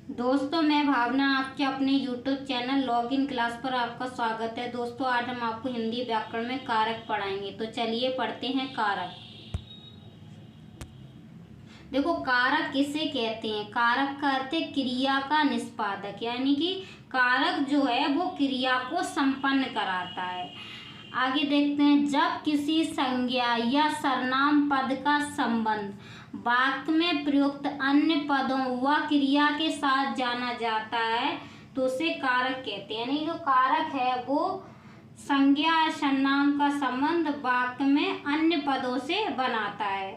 दोस्तों, मैं भावना आपके अपने YouTube channel log in class पर आपका स्वागत है। दोस्तों, आज हम आपको हिंदी व्याकरण में कारक पढ़ाएंगे। तो चलिए पढ़ते हैं कारक। देखो, कारक किसे कहते हैं? कारक का अर्थ है क्रिया का निष्पादक, यानी कि कारक जो है वो क्रिया को संपन्न कराता है। आगे देखते हैं, जब किसी संज्ञा या सर्वनाम पद का संबंध वाक्य में प्रयुक्त अन्य पदों व क्रिया के साथ जाना जाता है तो उसे कारक कहते हैं। यानी जो कारक है वो संज्ञा या सर्वनाम का संबंध वाक्य में अन्य पदों से बनाता है।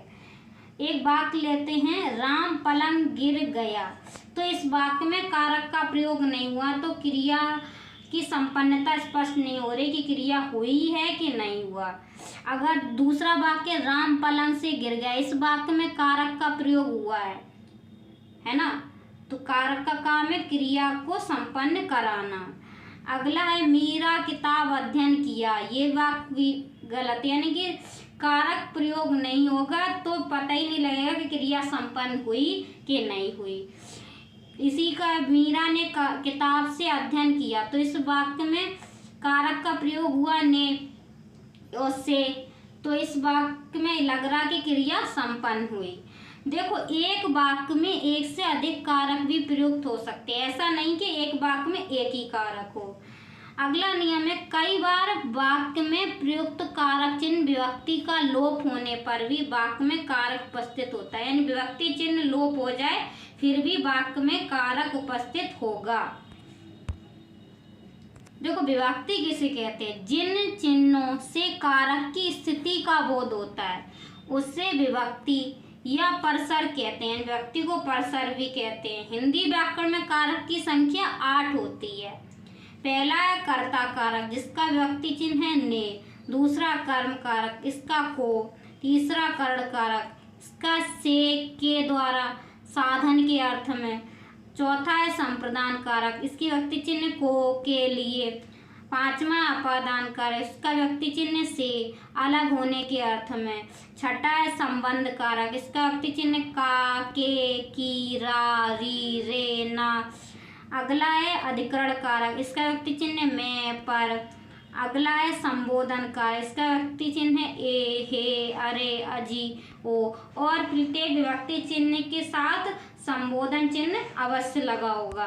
एक वाक्य लेते हैं, राम पलंग गिर गया। तो इस वाक्य में कारक का प्रयोग नहीं हुआ तो क्रिया की संपन्नता स्पष्ट नहीं हो रही कि क्रिया हुई है कि नहीं हुआ। अगर दूसरा वाक्य, राम पलंग से गिर गया, इस वाक्य में कारक का प्रयोग हुआ है ना, तो कारक का काम है क्रिया को संपन्न कराना। अगला है, मीरा किताब अध्ययन किया। ये वाक्य भी गलत, यानी कि कारक प्रयोग नहीं होगा तो पता ही नहीं लगेगा कि क्रिया संपन्न हुई कि नहीं हुई। इसी का मीरा ने किताब से अध्ययन किया, तो इस वाक्य में कारक का प्रयोग हुआ ने और से, तो इस वाक्य में लग रहा कि क्रिया संपन्न हुई। देखो, एक वाक्य में एक से अधिक कारक भी प्रयुक्त हो सकते हैं, ऐसा नहीं कि एक वाक्य में एक ही कारक हो। अगला नियम है, कई बार वाक्य में प्रयुक्त कारक चिन्ह विभक्ति का लोप होने पर भी वाक्य में कारक उपस्थित होता है। यानी विभक्ति चिन्ह लोप हो जाए फिर भी वाक्य में कारक उपस्थित होगा। देखो, विभक्ति किसे कहते हैं? जिन चिन्हों से कारक की स्थिति का बोध होता है उससे विभक्ति या परसर कहते हैं। विभक्ति को परसर भी कहते हैं। हिंदी व्याकरण में कारक की संख्या 8 होती है। पहला है कर्ता कारक, जिसका विभक्ति चिन्ह है ने। दूसरा कर्म कारक, इसका को। तीसरा कर्ण कारक, इसका से, के द्वारा, साधन के अर्थ में। चौथा है संप्रदान कारक, इसकी विभक्ति चिन्ह को, के, लिए। पांचवा अपादान कारक, इसका विभक्ति चिन्ह से, अलग होने के अर्थ में। छठा है संबंध कारक, इसका विभक्ति चिन्ह का, के, की, रा, री, रे, ना। अगला है अधिकरण कारक, इसका विभक्ति चिन्ह में, पर। अगला है संबोधन कारक, इसका विभक्ति चिन्ह है ए, हे, अरे, अजी, ओ। और प्रत्येक विभक्ति चिन्ह के साथ संबोधन चिन्ह अवश्य लगा होगा।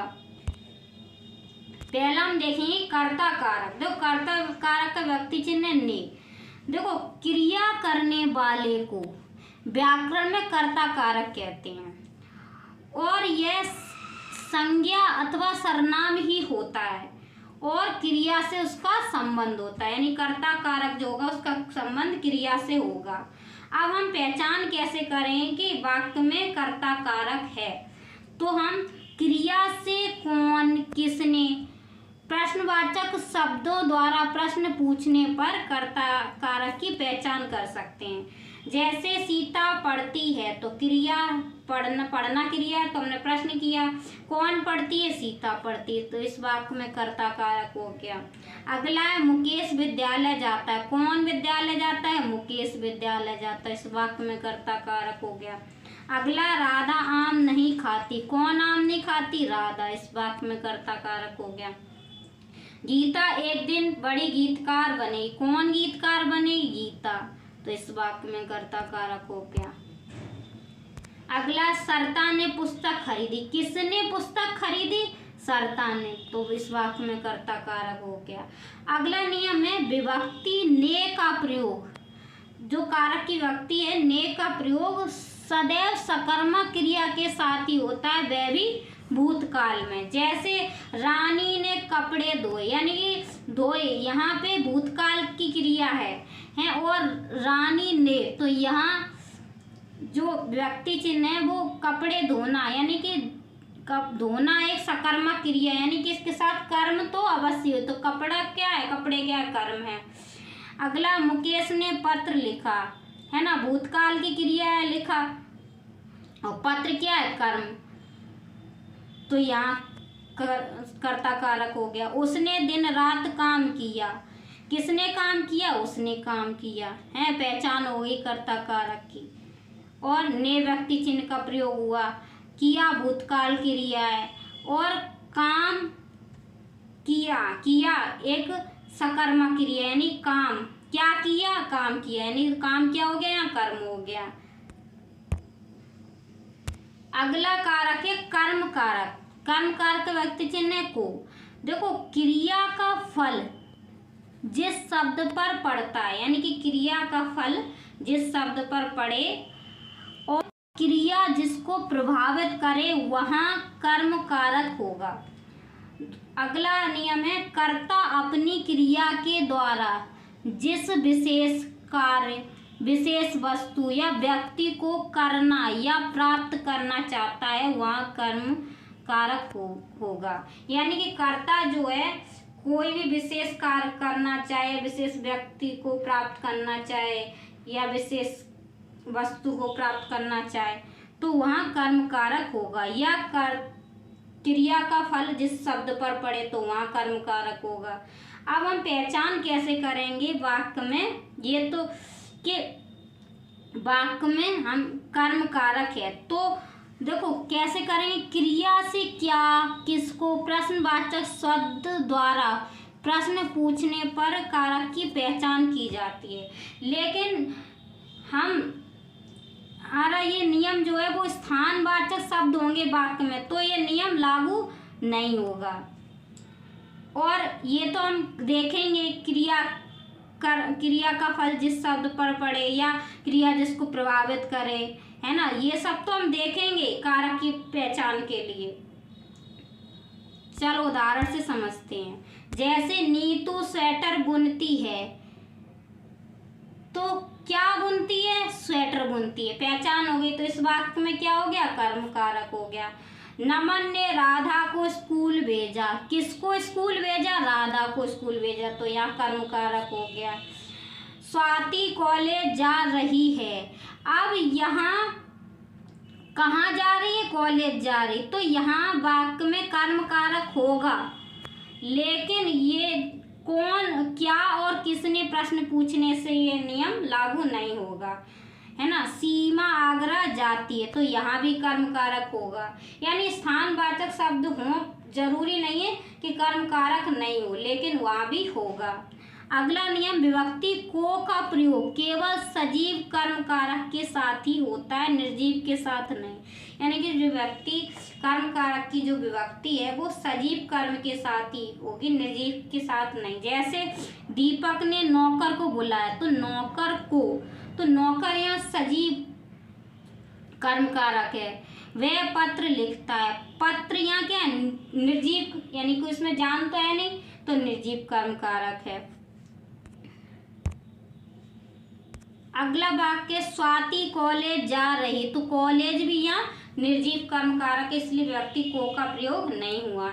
पहला हम देखेंगे कर्ता कारक। देखो, कर्ता कारक का विभक्ति चिन्ह ने। देखो, क्रिया करने वाले को व्याकरण में कर्ता कारक कहते हैं और यह संज्ञा अथवा सर्वनाम ही होता है और क्रिया से उसका संबंध होता है। यानी कर्ता कारक जो होगा उसका संबंध क्रिया से होगा। अब हम पहचान कैसे करें कि वाक्य में कर्ता कारक है? तो हम क्रिया से कौन, किसने, प्रश्नवाचक शब्दों द्वारा प्रश्न पूछने पर कर्ता कारक की पहचान कर सकते हैं। जैसे सीता पढ़ती है तो क्रिया पढ़ना क्रिया है, तो हमने प्रश्न किया। कौन पढ़ती है? सीता पढ़ती है, तो इस वाक्य में कर्ता कारक हो गया। अगला है मुकेश विद्यालय जाता है। कौन विद्यालय जाता है? मुकेश विद्यालय जाता है, इस वाक्य में कर्ता कारक हो गया। अगला, राधा आम नहीं खाती। कौन आम नहीं खाती? राधा, इस वाक्य में कर्ता कारक हो गया। गीता एक दिन बड़ी गीतकार बनी। कौन गीतकार बनी? गीता, तो इस वाक्य में कर्ता कारक हो गया। अगला, सरता ने पुस्तक खरीदी। किसने पुस्तक खरीदी? सरता ने, तो इस वाक्य में कर्ता कारक हो गया। अगला नियम है विभक्ति ने का प्रयोग। जो कारक की विभक्ति है ने का प्रयोग सदैव सकर्मक क्रिया के साथ ही होता है, वह भी भूतकाल में। जैसे रानी ने कपड़े धोए, यानी कि धोए यहाँ पे भूतकाल की क्रिया है और रानी ने, तो यहाँ जो व्यक्ति चिन्ह है वो कपड़े धोना, यानी कि धोना एक सकर्मक क्रिया, यानी कि इसके साथ कर्म तो अवश्य हो। तो कपड़ा क्या है? कपड़े क्या है? कर्म है। अगला, मुकेश ने पत्र लिखा, है ना, भूतकाल की क्रिया है, लिखा, और पत्र क्या है? कर्म, तो यहाँ कर्ता कारक हो गया। उसने दिन रात काम किया। किसने काम किया? उसने काम किया, है, पहचान हो गई कर्ता कारक की। और ने व्यक्ति चिन्ह का प्रयोग हुआ। किया भूतकाल क्रिया है और काम किया, किया एक सकर्मक क्रिया यानी काम, क्या किया, काम किया, यानी काम क्या हो गया, यहाँ कर्म हो गया। अगला कारक है कर्म कारक। कर्म कारक व्यक्ति चिन्ह को, देखो क्रिया का फल जिस शब्द पर पड़ता है, यानी कि क्रिया का फल जिस शब्द पर पड़े और क्रिया जिसको प्रभावित करे वहाँ कर्म कारक होगा। अगला नियम है कर्ता अपनी क्रिया के द्वारा जिस विशेष कार्य, विशेष वस्तु या व्यक्ति को करना या प्राप्त करना चाहता है वहाँ कर्म कारक होगा। यानी कि कर्ता जो है कोई भी विशेष कार्य करना चाहे, विशेष व्यक्ति को प्राप्त करना चाहे या विशेष वस्तु को प्राप्त करना चाहे तो वहाँ कर्म कारक होगा। या क्रिया का फल जिस शब्द पर पड़े तो वहाँ कर्म कारक होगा। अब हम पहचान कैसे करेंगे वाक्य में, ये तो कि वाक्य में हम कर्म कारक है तो देखो कैसे करेंगे। क्रिया से क्या, किसको, प्रश्नवाचक शब्द द्वारा प्रश्न पूछने पर कारक की पहचान की जाती है। लेकिन हमारा ये नियम जो है वो स्थानवाचक शब्द होंगे वाक्य में तो ये नियम लागू नहीं होगा। और ये तो हम देखेंगे क्रिया का फल जिस शब्द पर पड़े या क्रिया जिसको प्रभावित करे, है ना, ये सब तो हम देखेंगे कारक की पहचान के लिए। चलो उदाहरण से समझते हैं। जैसे नीतू स्वेटर बुनती है तो क्या बुनती है, स्वेटर बुनती है, पहचान हो गई। तो इस वाक्य में क्या हो गया, कर्म कारक हो गया। नमन ने राधा को स्कूल भेजा, किसको स्कूल भेजा, राधा को स्कूल भेजा, तो यहाँ कर्म कारक हो गया। स्वाति कॉलेज जा रही है, अब यहाँ कहाँ जा रही है, कॉलेज जा रही, तो यहाँ वाक्य में कर्म कारक होगा। लेकिन ये कौन, क्या और किसने प्रश्न पूछने से ये नियम लागू नहीं होगा, है ना। सीमा आगरा जाती है तो यहाँ भी कर्म कारक होगा। यानी स्थानवाचक शब्द हो, जरूरी नहीं है कि कर्म कारक नहीं हो, लेकिन वहाँ भी होगा। अगला नियम विभक्ति को का प्रयोग केवल सजीव कर्म कारक के साथ ही होता है, निर्जीव के साथ नहीं। यानी कि जो व्यक्ति कर्म कारक की जो विभक्ति है वो सजीव कर्म के साथ ही होगी, निर्जीव के साथ नहीं। जैसे दीपक ने नौकर को बुलाया तो नौकर को, तो नौकर यहाँ सजीव कर्म कारक है। वह पत्र लिखता है, पत्र यहाँ क्या है, निर्जीव, यानी कि इसमें जान तो है नहीं तो निर्जीव कर्म कारक है। अगला वाक्य स्वाति कॉलेज जा रही, तो कॉलेज भी यहाँ निर्जीव कर्म कारक है, इसलिए व्यक्ति को का प्रयोग नहीं हुआ।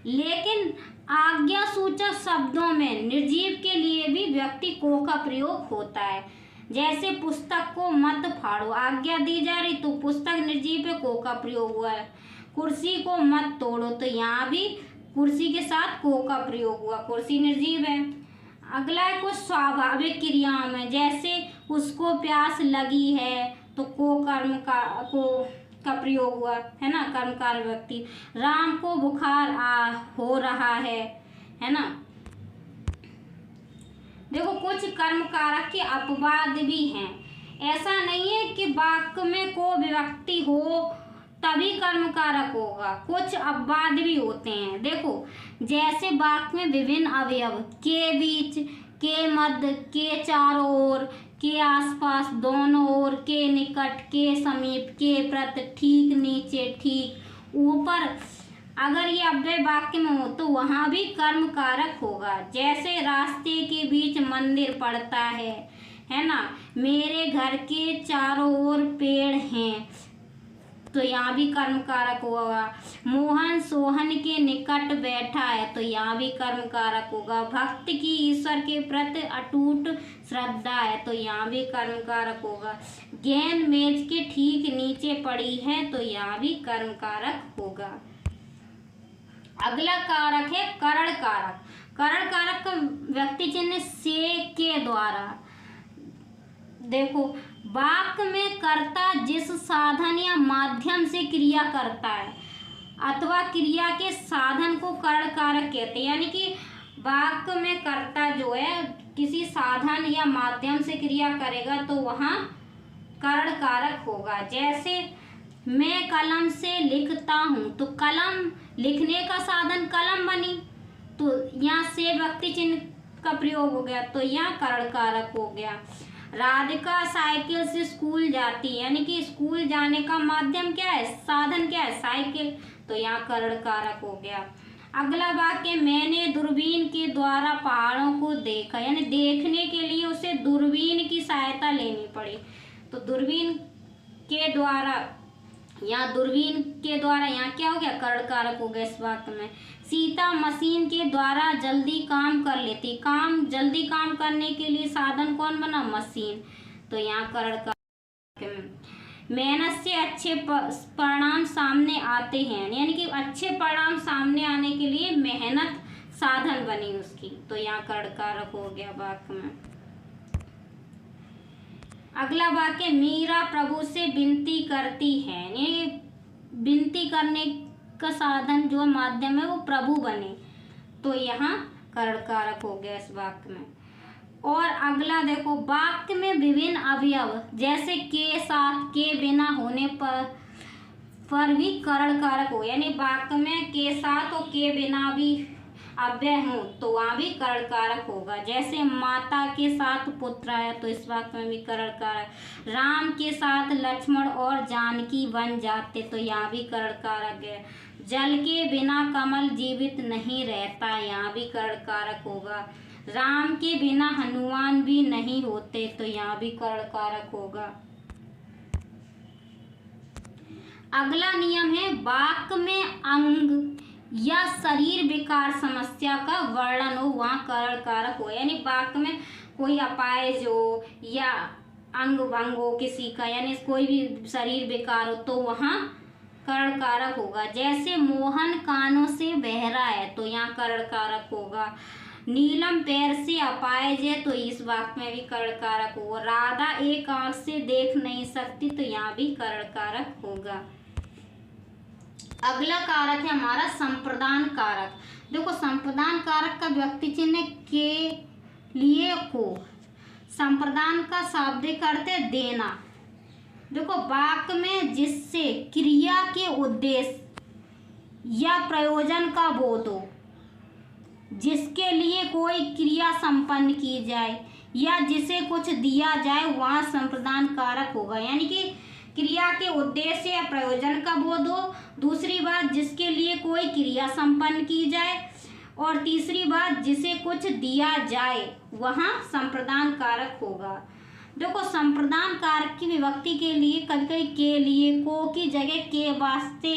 लेकिन आज्ञा सूचक शब्दों में निर्जीव के लिए भी व्यक्ति को का प्रयोग होता है। जैसे पुस्तक को मत फाड़ो, आज्ञा दी जा रही तो पुस्तक निर्जीव पे को का प्रयोग हुआ है। कुर्सी को मत तोड़ो तो यहाँ भी कुर्सी के साथ को का प्रयोग हुआ, कुर्सी निर्जीव है। अगला है कुछ स्वाभाविक क्रियाओं में, जैसे उसको प्यास लगी है तो को कर्म का प्रयोग हुआ, है ना, कर्मकार व्यक्ति। राम को बुखार हो रहा है ना। देखो कुछ कर्म कारक के अपवाद भी हैं, ऐसा नहीं है कि वाक्य में को विभक्ति हो तभी कर्म कारक होगा, कुछ अपवाद भी होते हैं। देखो जैसे वाक्य में विभिन्न अवयव, के बीच, के मध्य, के चारों ओर, के आसपास, दोनों ओर, के निकट, के समीप, के प्रति, ठीक नीचे, ठीक ऊपर, अगर ये अव्यय वाक्य में हो तो वहाँ भी कर्म कारक होगा। जैसे रास्ते के बीच मंदिर पड़ता है ना, मेरे घर के चारों ओर पेड़ हैं तो यहाँ भी कर्म कारक होगा। मोहन सोहन के निकट बैठा है तो यहाँ भी कर्म कारक होगा। भक्त की ईश्वर के प्रति अटूट श्रद्धा है तो यहाँ भी कर्म कारक होगा। गेंद मेज के ठीक नीचे पड़ी है तो यहाँ भी कर्म कारक होगा। अगला कारक है करण कारक। करण कारक का व्यक्ति चिन्ह से के द्वारा। देखो वाक्य में कर्ता जिस साधन या माध्यम से क्रिया करता है अथवा क्रिया के साधन को करण कारक कहते हैं। यानी कि वाक्य में कर्ता जो है किसी साधन या माध्यम से क्रिया करेगा तो वहाँ करण कारक होगा। जैसे मैं कलम से लिखता हूँ, तो कलम लिखने का साधन कलम बनी, तो यहाँ से व्यक्ति चिन्ह का प्रयोग हो गया, तो यहाँ करण कारक हो गया। राधिका साइकिल से स्कूल जाती है, यानी कि स्कूल जाने का माध्यम क्या है, साधन क्या है, साइकिल, तो यहाँ करण कारक हो गया। अगला वाक्य, मैंने दूरबीन के द्वारा पहाड़ों को देखा, यानी देखने के लिए उसे दूरबीन की सहायता लेनी पड़ी, तो दूरबीन के द्वारा, यहाँ दूरबीन के द्वारा यहाँ क्या हो गया, करण कारक हो गया इस वाक्य में। सीता मशीन के द्वारा जल्दी काम कर लेती, जल्दी काम करने के लिए साधन कौन बना, मशीन, तो यहाँ करण कारक। मेहनत से अच्छे परिणाम सामने आते हैं, यानी कि अच्छे परिणाम सामने आने के लिए मेहनत साधन बनी उसकी, तो यहाँ करण कारक हो गया वाक्य में। अगला वाक्य, मीरा प्रभु से विनती करती है, यानी विनती करने का साधन जो माध्यम है वो प्रभु बने, तो यहाँ करण कारक हो गया इस वाक्य में। और अगला देखो, वाक्य में विभिन्न अवयव जैसे के साथ, के बिना होने पर भी करण कारक हो, यानी वाक्य में के साथ और के बिना भी अव्यय हो तो वहाँ भी करण कारक होगा। जैसे माता के साथ पुत्र आया, तो इस वाक्य में भी करण कारक। राम के साथ लक्ष्मण और जानकी बन जाते, तो यहाँ भी करण कारक है। जल के बिना कमल जीवित नहीं रहता, यहाँ भी करण कारक होगा। राम के बिना हनुमान भी नहीं होते, तो यहाँ भी करण कारक होगा। अगला नियम है, वाक्य में अंग या शरीर विकार समस्या का वर्णन हो, वहाँ करण कारक हो, यानी वाक्य में कोई अपाहिज हो या अंग भंग हो किसी का, यानी कोई भी शरीर विकार हो तो वहाँ करण कारक होगा। जैसे मोहन कानों से बहरा है, तो यहाँ करण कारक होगा। नीलम पैर से अपाहिज है, तो इस वाक्य में भी करण कारक होगा। राधा एक आंख से देख नहीं सकती, तो यहाँ भी करण कारक होगा। अगला कारक है हमारा संप्रदान कारक। देखो संप्रदान कारक का व्यक्ति चिन्ह के लिए को, संप्रदान का शाब्दिक अर्थ है देना। देखो वाक्य में जिससे क्रिया के उद्देश्य या प्रयोजन का बोध हो, जिसके लिए कोई क्रिया संपन्न की जाए या जिसे कुछ दिया जाए, वहाँ संप्रदान कारक होगा। यानी कि क्रिया के उद्देश्य या प्रयोजन का बोध हो, दूसरी बात जिसके लिए कोई क्रिया संपन्न की जाए, और तीसरी बात जिसे कुछ दिया जाए, वहाँ संप्रदान कारक होगा। देखो संप्रदान कारक की विभक्ति के लिए कभी कभी के लिए, को की जगह के वास्ते,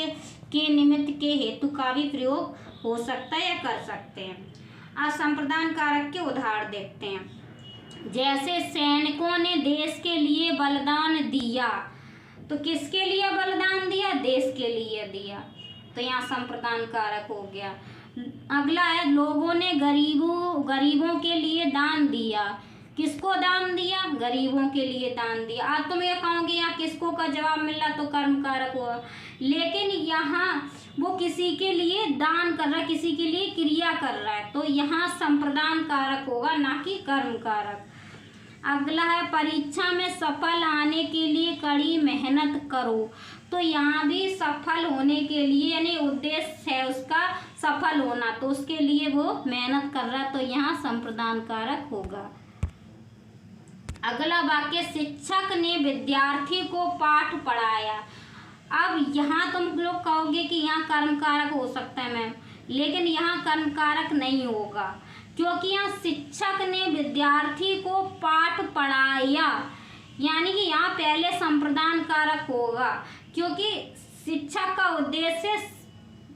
के निमित्त, के हेतु का भी प्रयोग हो सकता है या कर सकते हैं। आज संप्रदान कारक के उदाहरण देखते हैं। जैसे सैनिकों ने देश के लिए बलिदान दिया, तो किसके लिए बलिदान दिया, देश के लिए दिया, तो यहाँ संप्रदान कारक हो गया। अगला है, लोगों ने गरीबों के लिए दान दिया, किसको दान दिया, गरीबों के लिए दान दिया। आज तुम ये कहोगे यहाँ किसको का जवाब मिला, तो कर्म कारक हुआ, लेकिन यहाँ वो किसी के लिए दान कर रहा है, किसी के लिए क्रिया कर रहा है, तो यहाँ संप्रदान कारक होगा, ना कि कर्म कारक। अगला है, परीक्षा में सफल आने के लिए कड़ी मेहनत करो, तो यहाँ भी सफल होने के लिए, यानी उद्देश्य है उसका सफल होना, तो उसके लिए वो मेहनत कर रहा है, तो यहाँ संप्रदान कारक होगा। अगला वाक्य, शिक्षक ने विद्यार्थी को पाठ पढ़ाया। अब यहाँ तुम लोग कहोगे कि यहाँ कर्म कारक हो सकता है मैम, लेकिन यहाँ कर्म कारक नहीं होगा, क्योंकि यहाँ शिक्षक ने विद्यार्थी को पाठ पढ़ाया, यानी कि यहाँ पहले संप्रदान कारक होगा, क्योंकि शिक्षक का उद्देश्य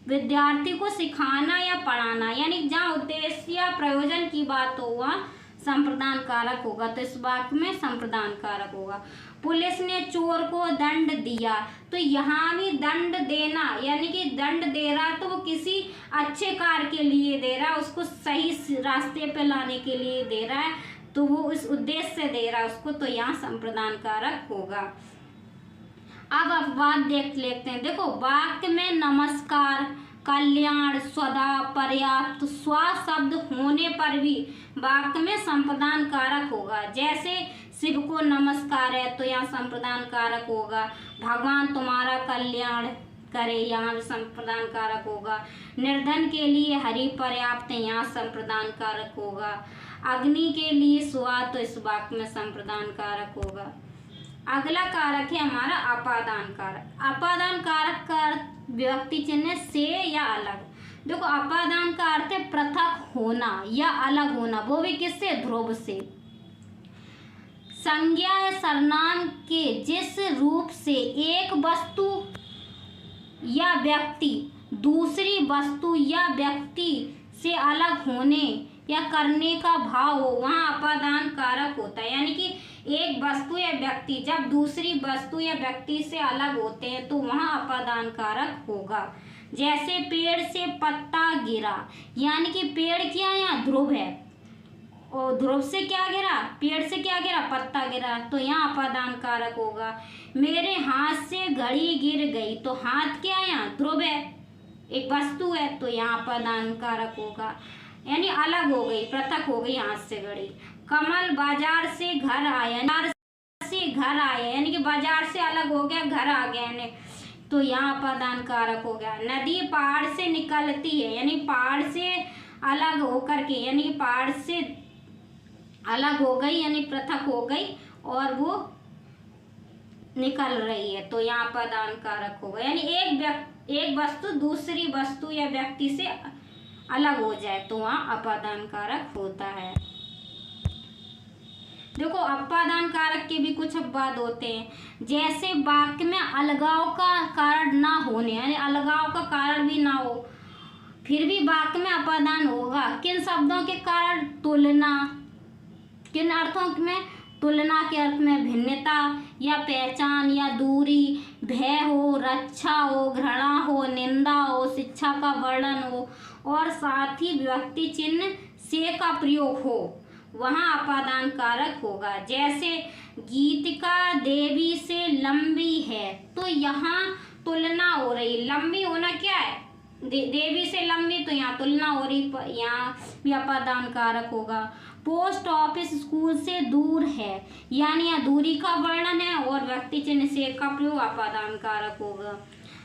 विद्यार्थी को सिखाना या पढ़ाना, यानी जहाँ उद्देश्य या प्रयोजन की बात हो वहाँ संप्रदान कारक होगा, तो इस वाक्य में संप्रदान कारक होगा। पुलिस ने चोर को दंड दिया, तो यहाँ भी दंड देना, यानी कि दंड दे रहा है तो वो किसी अच्छे कार्य के लिए दे रहा है, उसको सही रास्ते पे लाने के लिए दे रहा है, तो वो इस उद्देश्य से दे रहा है उसको, तो यहाँ संप्रदान कारक होगा। अब अपवाद देख लेते हैं। देखो वाक्य में नमस्कार, कल्याण, स्वधा, पर्याप्त, स्व शब्द होने पर भी वाक्य में संप्रदान कारक होगा। जैसे शिव को नमस्कार है तो यहाँ संप्रदान कारक होगा। भगवान तुम्हारा कल्याण करे, यहाँ भी संप्रदान कारक होगा। निर्धन के लिए हरि पर्याप्त, यहाँ संप्रदान कारक होगा। अग्नि के लिए स्वा, तो इस वाक्य में संप्रदान कारक होगा। अगला कारक है हमारा अपादान कारक। अपादान कारक का अर्थ व्यक्ति चिन्ह से या अलग। देखो अपादान का अर्थ है पृथक होना या अलग होना, वो भी किससे? ध्रुव से। संज्ञा या सर्वनाम के जिस रूप से एक वस्तु या व्यक्ति दूसरी वस्तु या व्यक्ति से अलग होने या करने का भाव हो, वहाँ अपादान कारक होता है। यानी कि एक वस्तु या व्यक्ति जब दूसरी वस्तु या व्यक्ति से अलग होते हैं तो वहाँ अपादान कारक होगा। जैसे पेड़ से पत्ता गिरा, यानी कि पेड़ क्या है? यहाँ ध्रुव है, और ध्रुव से क्या गिरा? पेड़ से क्या गिरा? पत्ता गिरा, तो यहाँ अपादान कारक होगा। मेरे हाथ से घड़ी गिर गई, तो हाथ क्या है? यहाँ ध्रुव है, एक वस्तु है, तो यहाँ अपादान कारक होगा। यानी अलग हो गई, पृथक हो गई हाथ से घड़ी। कमल बाजार से घर आया, यानी कि बाजार से अलग हो गया, घर आ गया यानी, तो यहाँ अपादान कारक हो गया। नदी पहाड़ से निकलती है, यानी पहाड़ से अलग होकर के, यानी पहाड़ से अलग हो गई, यानी पृथक हो गई और वो निकल रही है, तो यहाँ अपादान कारक होगा। यानी एक वस्तु दूसरी वस्तु या व्यक्ति से अलग हो जाए तो वहाँ अपादान कारक होता है। देखो अपादान कारक के भी कुछ अपवाद होते हैं। जैसे वाक्य में अलगाव का कारण ना होने, यानी अलगाव का कारण भी ना हो, फिर भी वाक्य में अपादान होगा। किन शब्दों के कारण? तुलना। किन अर्थों में? तुलना के अर्थ में भिन्नता या पहचान या दूरी, भय हो, रक्षा हो, घृणा हो, निंदा हो, शिक्षा का वर्णन हो, और साथ ही व्यक्ति चिन्ह से का प्रयोग हो, वहाँ अपादान कारक होगा। जैसे गीतिका देवी से लंबी है, तो यहाँ तुलना हो रही। लंबी होना क्या है? देवी से लंबी, तो यहाँ तुलना हो रही, यहाँ भी अपादान कारक होगा। पोस्ट ऑफिस स्कूल से दूर है, यानी यहाँ दूरी का वर्णन है और व्यक्ति चिन्ह से का प्रयोग अपादान कारक होगा।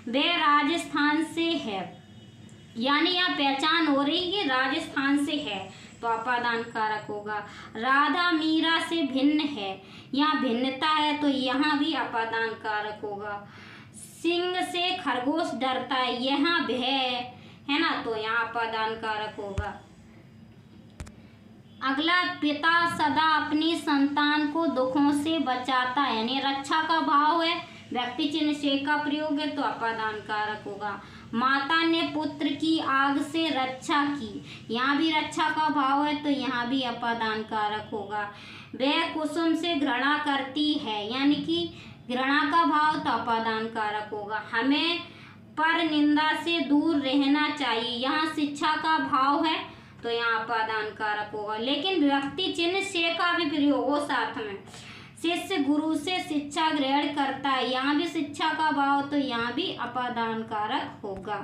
वह राजस्थान से है, यानी यहाँ पहचान हो रही कि राजस्थान से है, तो अपादान कारक होगा। राधा मीरा से भिन्न है, यहाँ भिन्नता है, तो यहाँ भी अपादान कारक होगा। सिंह से खरगोश डरता है, यहाँ भय है ना, तो यहाँ अपादान कारक होगा। अगला, पिता सदा अपनी संतान को दुखों से बचाता है, यानी रक्षा का भाव है, व्यक्ति चिन्ह से का प्रयोग है, तो अपादान कारक होगा। माता ने पुत्र की आग से रक्षा की, यहाँ भी रक्षा का भाव है, तो यहाँ भी अपादान कारक होगा। वह कुसुम से घृणा करती है, यानी कि घृणा का भाव, तो अपादान कारक होगा। हमें पर निंदा से दूर रहना चाहिए, यहाँ शिक्षा का भाव है, तो यहाँ अपादान कारक होगा। लेकिन व्यक्ति चिन्ह से का भी प्रयोग हो साथ में। शिष्य गुरु से शिक्षा ग्रहण करता है, यहाँ भी शिक्षा का भाव, तो यहाँ भी अपादान कारक होगा।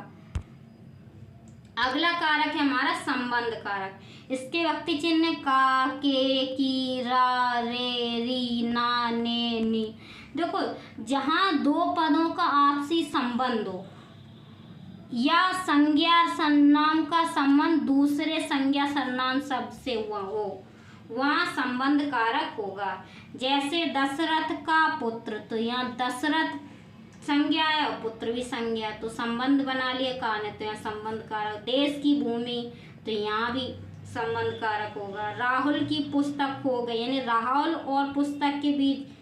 अगला कारक है हमारा संबंध कारक। इसके व्यक्ति चिन्ह का, के, की, रा, रे, री, ना, ने, नी। देखो जहाँ दो पदों का आपसी संबंध हो या संज्ञा सर्वनाम का संबंध दूसरे संज्ञा सर्वनाम शब्द से हुआ हो, वहाँ संबंध कारक होगा। जैसे दशरथ का पुत्र, तो यहाँ दशरथ संज्ञा है और पुत्र भी संज्ञा, तो संबंध बना लिए कारण, तो यहाँ संबंध कारक। देश की भूमि, तो यहाँ भी संबंध कारक होगा। राहुल की पुस्तक हो गई, यानी राहुल और पुस्तक के बीच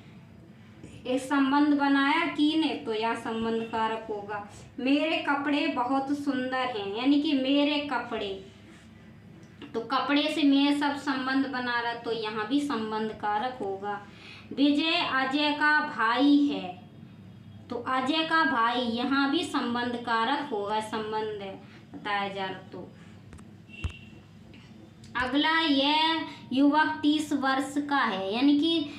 एक संबंध बनाया की ने, तो यह संबंध कारक होगा। मेरे कपड़े बहुत सुंदर हैं, यानी कि मेरे कपड़े, तो कपड़े से मेरे सब संबंध बना रहा, तो यहाँ भी संबंध कारक होगा। विजय अजय का भाई है, तो अजय का भाई, यहाँ भी संबंध कारक होगा, संबंध है बताया जा रहा। तो अगला, यह युवक 30 वर्ष का है, यानी कि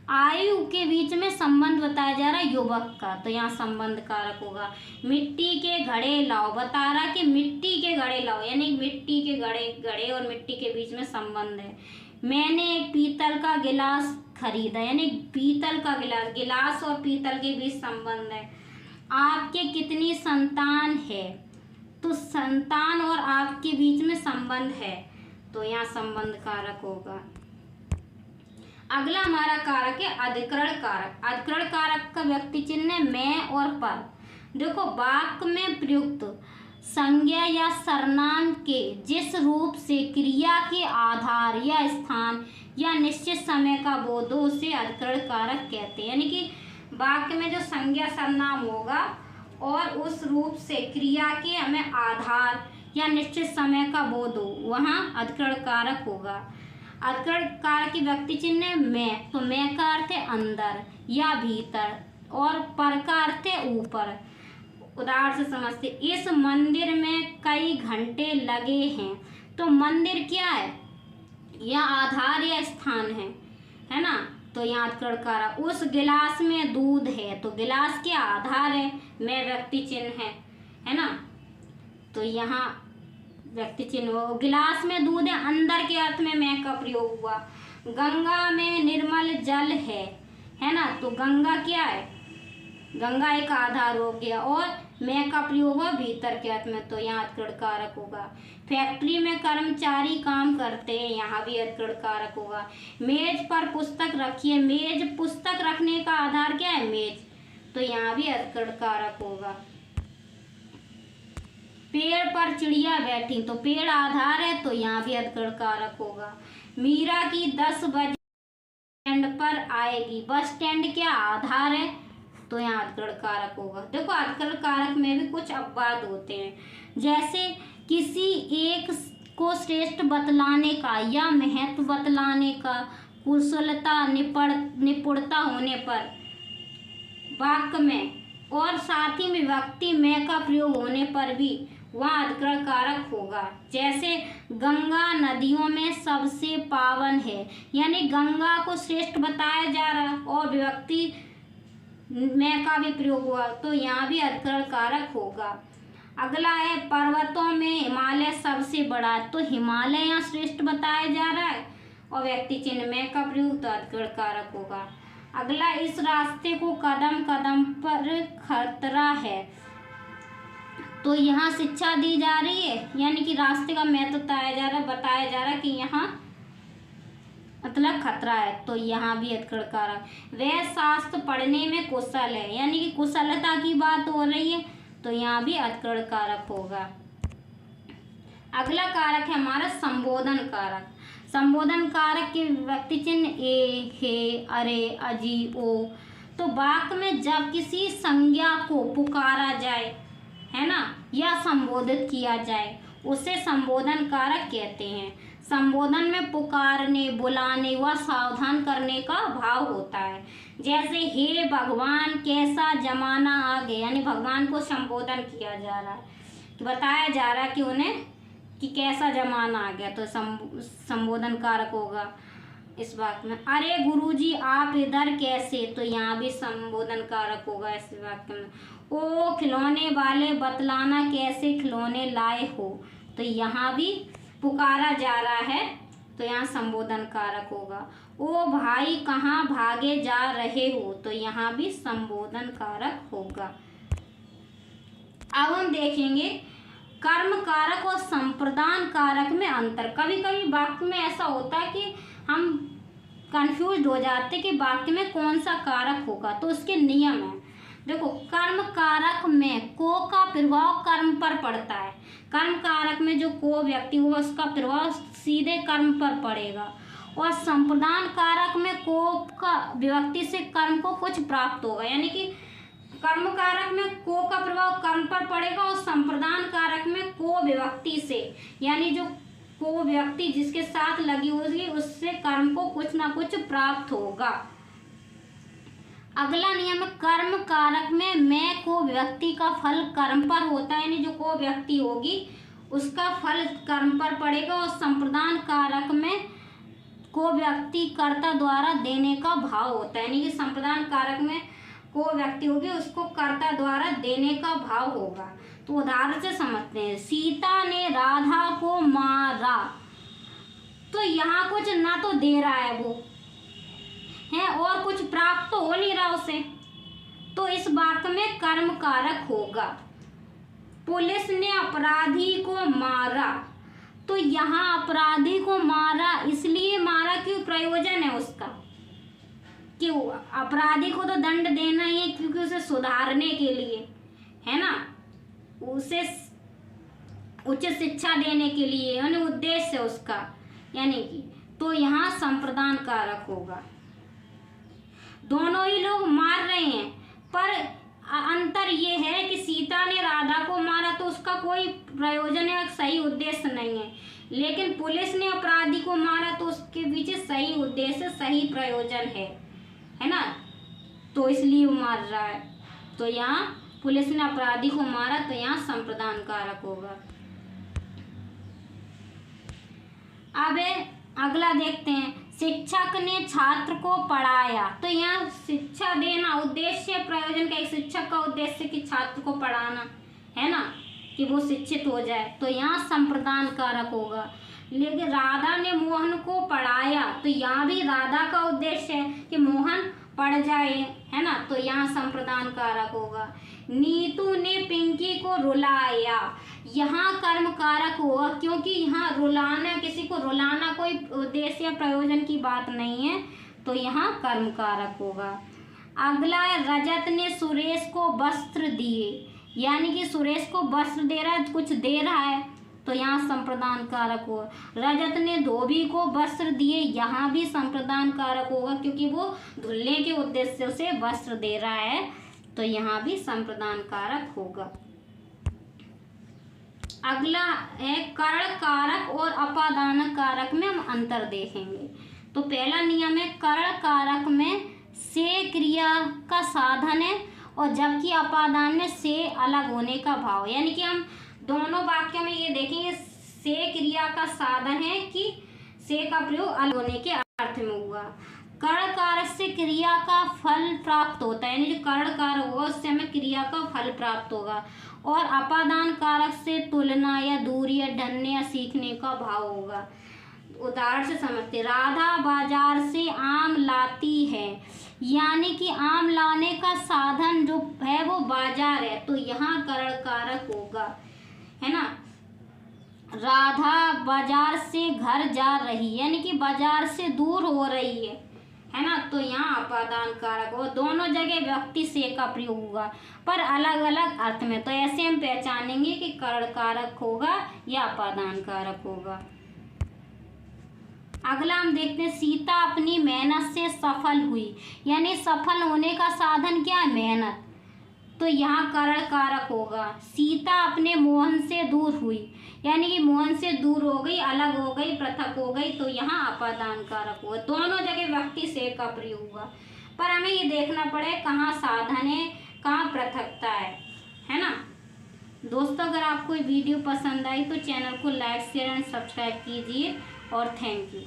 आयु के बीच में संबंध बताया जा रहा है युवक का, तो यहाँ संबंध कारक होगा। मिट्टी के घड़े लाओ, बता रहा कि मिट्टी के घड़े लाओ, यानी मिट्टी के घड़े और मिट्टी के बीच में संबंध है। मैंने एक पीतल का गिलास खरीदा, यानी पीतल का गिलास और पीतल के बीच संबंध है। आपके कितनी संतान है, तो संतान और आपके बीच में संबंध है, तो यहाँ संबंध कारक होगा। अगला हमारा कारक है अधिकरण कारक। अधिकरण कारक का व्यक्ति चिन्ह है मैं और पर। देखो, वाक्य में प्रयुक्त संज्ञा या सर्वनाम के जिस रूप से क्रिया के आधार या स्थान या निश्चित समय का बोध हो उसे अधिकरण कारक कहते हैं। यानी कि वाक्य में जो संज्ञा सर्वनाम होगा और उस रूप से क्रिया के हमें आधार या निश्चित समय का बोध हो, वहाँ अधिकरण कारक होगा। अधिकरण कारक की व्यक्ति चिन्ह है मैं, तो मैं का अर्थ है अंदर या भीतर और पर का अर्थ है ऊपर। उदाहरण से समझते, इस मंदिर में कई घंटे लगे हैं, तो मंदिर क्या है, या आधार या स्थान है ना, तो यहाँ अधिकरण कारक। उस गिलास में दूध है, तो गिलास क्या आधार है, मैं व्यक्ति चिन्ह है ना, तो यहाँ व्यक्ति चिन्ह हो। गिलास में दूध है, अंदर के अर्थ में मैं का प्रयोग हुआ। गंगा में निर्मल जल है ना, तो गंगा क्या है, गंगा एक आधार हो गया और मैं का प्रयोग हुआ भीतर के अर्थ में, तो यहाँ अधिकरण कारक होगा। फैक्ट्री में कर्मचारी काम करते हैं, यहाँ भी अधिकरण कारक होगा। मेज पर पुस्तक रखिए, मेज पुस्तक रखने का आधार क्या है, मेज, तो यहाँ भी अधिकरण कारक होगा। पेड़ पर चिड़िया बैठी, तो पेड़ आधार है, तो यहाँ भी अधिकरण कारक होगा। मीरा की 10 बजे स्टैंड पर आएगी, बस स्टैंड क्या आधार है, तो यहाँ अधिकरण कारक होगा। देखो, अधिकरण कारक में भी कुछ अपवाद होते हैं, जैसे किसी एक को श्रेष्ठ बतलाने का या महत्व बतलाने का, कुशलता निपुणता होने पर वाक्य में, और साथ ही में व्यक्ति मैं का प्रयोग होने पर भी वहाँ अधिकरण कारक होगा। जैसे गंगा नदियों में सबसे पावन है, यानी गंगा को श्रेष्ठ बताया जा रहा और व्यक्ति मैं का भी प्रयोग हुआ, तो यहाँ भी अधिकरण कारक होगा। अगला है पर्वतों में हिमालय सबसे बड़ा है, तो हिमालय यहाँ श्रेष्ठ बताया जा रहा है और व्यक्ति चिन्ह में का प्रयोग, तो अधिकरण कारक होगा। अगला, इस रास्ते को कदम कदम पर खतरा है, तो यहाँ शिक्षा दी जा रही है, यानी कि रास्ते का महत्व बताया जा रहा है कि यहाँ मतलब खतरा है, तो यहाँ भी अधिकरण कारक। वह शास्त्र पढ़ने में कुशल है, यानी कि कुशलता की बात हो रही है, तो यहाँ भी अधिकरण कारक होगा। अगला कारक है हमारा संबोधन कारक। संबोधन कारक के व्यक्ति चिन्ह ए, हे, अरे, अजी, ओ, तो वाक्य में जब किसी संज्ञा को पुकारा जाए, है ना, या संबोधित किया जाए, उसे संबोधन कारक कहते हैं। संबोधन में पुकारने, बुलाने व सावधान करने का भाव होता है। जैसे हे भगवान, कैसा जमाना आ गया, यानी भगवान को संबोधन किया जा रहा है, बताया जा रहा है कि उन्हें कि कैसा जमाना आ गया, तो संबोधन कारक होगा इस वाक्य में। अरे गुरुजी आप इधर कैसे, तो यहाँ भी संबोधन कारक होगा इस वाक्य में। ओ खिलौने वाले बतलाना कैसे खिलौने लाए हो, तो यहाँ भी पुकारा जा रहा है, तो यहाँ संबोधन कारक होगा। ओ भाई कहाँ भागे जा रहे हो, तो यहाँ भी संबोधन कारक होगा। अब हम देखेंगे कर्म कारक और संप्रदान कारक में अंतर। कभी कभी वाक्य में ऐसा होता है कि हम कंफ्यूज हो जाते हैं कि वाक्य में कौन सा कारक होगा, तो उसके नियम है। देखो, कर्म कारक में को का प्रभाव कर्म पर पड़ता है। कर्म कारक में जो को व्यक्ति होगा उसका प्रभाव सीधे कर्म पर पड़ेगा, और संप्रदान कारक में को का व्यक्ति से कर्म को कुछ प्राप्त होगा, यानी कि कर्म कारक में को का प्रभाव कर्म पर पड़ेगा और संप्रदान कारक में को विभक्ति से, यानी जो को व्यक्ति जिसके साथ लगी होगी उससे कर्म को कुछ ना कुछ प्राप्त होगा। अगला नियम, कर्म कारक में मैं को व्यक्ति का फल कर्म पर होता है, यानी जो को व्यक्ति होगी उसका फल कर्म पर पड़ेगा, और संप्रदान कारक में को व्यक्ति कर्ता द्वारा देने का भाव होता है, यानी कि संप्रदान कारक में को व्यक्ति होगी उसको कर्ता द्वारा देने का भाव होगा। तो उदाहरण से समझते हैं। सीता ने राधा को मारा, तो यहाँ कुछ ना तो दे रहा है वो है और कुछ प्राप्त तो हो नहीं रहा उसे, तो इस वाक्य में कर्म कारक होगा। पुलिस ने अपराधी को मारा, तो यहाँ अपराधी को मारा इसलिए मारा क्यों, प्रयोजन है उसका कि अपराधी को तो दंड देना ही है क्योंकि उसे सुधारने के लिए है ना, उसे उचित शिक्षा देने के लिए, यानी उद्देश्य है उसका, यानी कि तो यहाँ संप्रदान कारक होगा। दोनों ही लोग मार रहे हैं, पर अंतर ये है कि सीता ने राधा को मारा तो उसका कोई प्रयोजन या सही उद्देश्य नहीं है, लेकिन पुलिस ने अपराधी को मारा तो उसके पीछे सही उद्देश्य सही प्रयोजन है ना, तो इसलिए वो मार रहा है। तो यहाँ पुलिस ने अपराधी को मारा तो यहाँ संप्रदान कारक होगा। अब अगला देखते हैं। शिक्षक ने छात्र को पढ़ाया, तो यहाँ शिक्षा देना उद्देश्य प्रयोजन का, एक शिक्षक का उद्देश्य कि छात्र को पढ़ाना है ना, कि वो शिक्षित हो जाए, तो यहाँ संप्रदान कारक होगा। लेकिन राधा ने मोहन को पढ़ाया, तो यहाँ भी राधा का उद्देश्य है कि मोहन पढ़ जाए है ना, तो यहाँ संप्रदान कारक होगा। नीतू ने पिंकी को रुलाया, यहाँ कर्म कारक होगा क्योंकि यहाँ रुलाना, किसी को रुलाना कोई उद्देश्य या प्रयोजन की बात नहीं है, तो यहाँ कर्म कारक होगा। अगला है रजत ने सुरेश को वस्त्र दिए, यानी कि सुरेश को वस्त्र दे रहा है, कुछ दे रहा है, तो यहाँ संप्रदान कारक होगा। रजत ने धोबी को वस्त्र दिए, यहाँ भी संप्रदान कारक होगा क्योंकि वो धुलने के उद्देश्य से वस्त्र दे रहा है, तो यहाँ भी संप्रदान कारक होगा। अगला है कर्ण कारक और अपादान कारक में हम अंतर देखेंगे। तो पहला नियम है कर्ण कारक में से क्रिया का साधन है और जबकि अपादान में से अलग होने का भाव, यानी कि हम दोनों वाक्यों में ये देखेंगे से क्रिया का साधन है कि से का प्रयोग अलग होने के अर्थ में हुआ। कर्ण कारक से क्रिया का फल प्राप्त होता है, यानी जो कर्ण कारक होगा उससे हमें क्रिया का फल प्राप्त होगा, और अपादान कारक से तुलना या दूरी या ढलने या सीखने का भाव होगा। उदाहरण से समझते। राधा बाजार से आम लाती है, यानी कि आम लाने का साधन जो है वो बाजार है, तो यहाँ कर्ण कारक होगा है ना। राधा बाजार से घर जा रही, यानी कि बाजार से दूर हो रही है ना, तो यहाँ अपादान कारक हो। दोनों जगह व्यक्ति से का प्रयोग होगा पर अलग अलग अर्थ में, तो ऐसे हम पहचानेंगे कि कर्ण कारक होगा या अपादान कारक होगा। अगला हम देखते हैं सीता अपनी मेहनत से सफल हुई, यानी सफल होने का साधन क्या है, मेहनत, तो यहाँ कर्ण कारक होगा। सीता अपने मोहन से दूर हुई, यानी कि मोहन से दूर हो गई, अलग हो गई, पृथक हो गई, तो यहाँ अपादान कारक होगा। दोनों जगह व्यक्ति से का प्रयोग होगा, पर हमें ये देखना पड़े कहाँ साधन है कहाँ पृथकता है ना। दोस्तों अगर आपको ये वीडियो पसंद आई तो चैनल को लाइक शेयर एंड सब्सक्राइब कीजिए और थैंक यू।